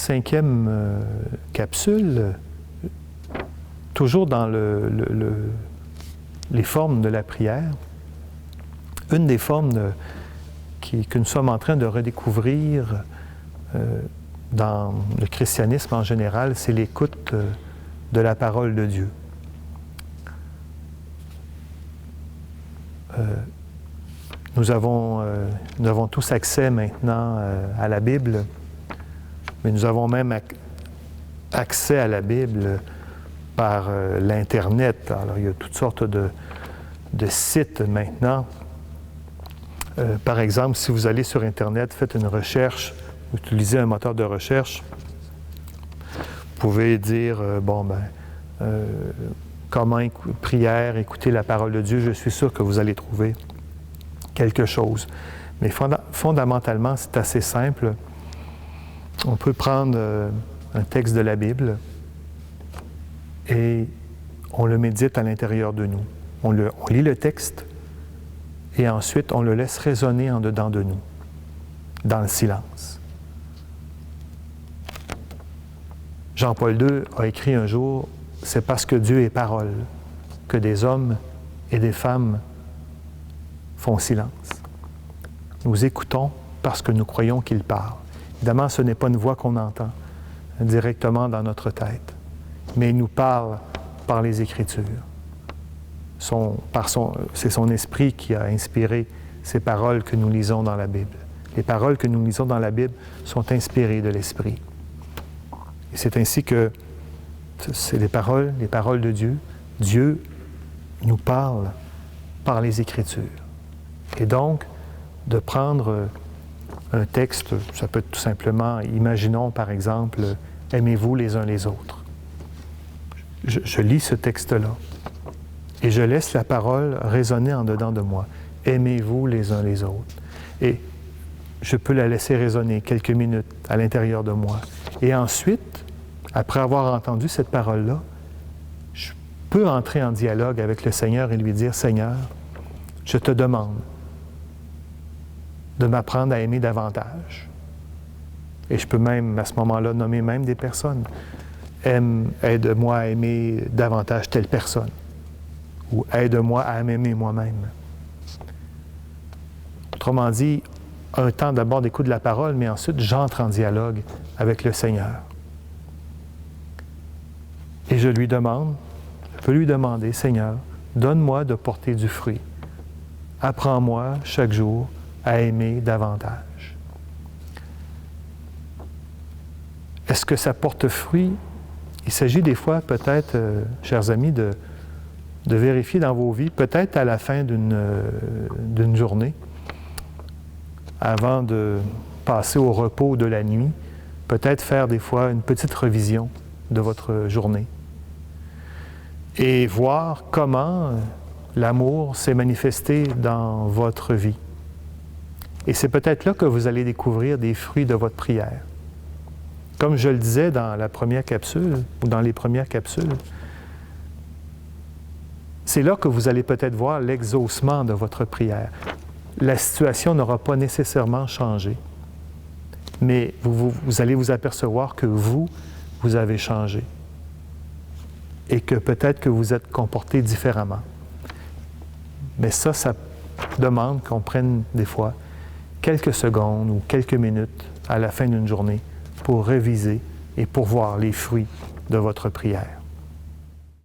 5e capsule, toujours dans les formes de la prière, une des formes que nous sommes en train de redécouvrir dans le christianisme en général, c'est l'écoute de la parole de Dieu. Nous avons tous accès maintenant à la Bible, mais nous avons même accès à la Bible par l'Internet. Alors, il y a toutes sortes de sites maintenant. Par exemple, si vous allez sur Internet, faites une recherche, vous utilisez un moteur de recherche, vous pouvez dire, comment prière, écouter la parole de Dieu, je suis sûr que vous allez trouver quelque chose. Mais fondamentalement, c'est assez simple. On peut prendre un texte de la Bible et on le médite à l'intérieur de nous. On lit le texte et ensuite on le laisse résonner en dedans de nous, dans le silence. Jean-Paul II a écrit un jour « C'est parce que Dieu est parole que des hommes et des femmes font silence. Nous écoutons parce que nous croyons qu'il parle. » Évidemment, ce n'est pas une voix qu'on entend directement dans notre tête, mais il nous parle par les Écritures. C'est son esprit qui a inspiré ces paroles que nous lisons dans la Bible. Les paroles que nous lisons dans la Bible sont inspirées de l'Esprit. Et c'est ainsi que c'est les paroles de Dieu. Dieu nous parle par les Écritures. Et donc, de prendre un texte, ça peut être tout simplement, imaginons par exemple, « Aimez-vous les uns les autres ». Je lis ce texte-là et je laisse la parole résonner en dedans de moi. « Aimez-vous les uns les autres ». Et je peux la laisser résonner quelques minutes à l'intérieur de moi. Et ensuite, après avoir entendu cette parole-là, je peux entrer en dialogue avec le Seigneur et lui dire « Seigneur, je te demande de m'apprendre à aimer davantage. » Et je peux même, à ce moment-là, nommer même des personnes. Aide-moi à aimer davantage telle personne. Ou aide-moi à m'aimer moi-même. Autrement dit, un temps d'abord d'écoute de la parole, mais ensuite j'entre en dialogue avec le Seigneur. Et je peux lui demander, Seigneur, donne-moi de porter du fruit. Apprends-moi chaque jour à aimer davantage. Est-ce que ça porte fruit? Il s'agit des fois, peut-être, chers amis, de vérifier dans vos vies, peut-être à la fin d'une journée, avant de passer au repos de la nuit, peut-être faire des fois une petite revision de votre journée et voir comment l'amour s'est manifesté dans votre vie. Et c'est peut-être là que vous allez découvrir des fruits de votre prière. Comme je le disais dans la première capsule, ou dans les premières capsules, c'est là que vous allez peut-être voir l'exaucement de votre prière. La situation n'aura pas nécessairement changé, mais vous allez vous apercevoir que vous avez changé et que peut-être que vous êtes comporté différemment. Mais ça demande qu'on prenne des fois quelques secondes ou quelques minutes à la fin d'une journée pour réviser et pour voir les fruits de votre prière.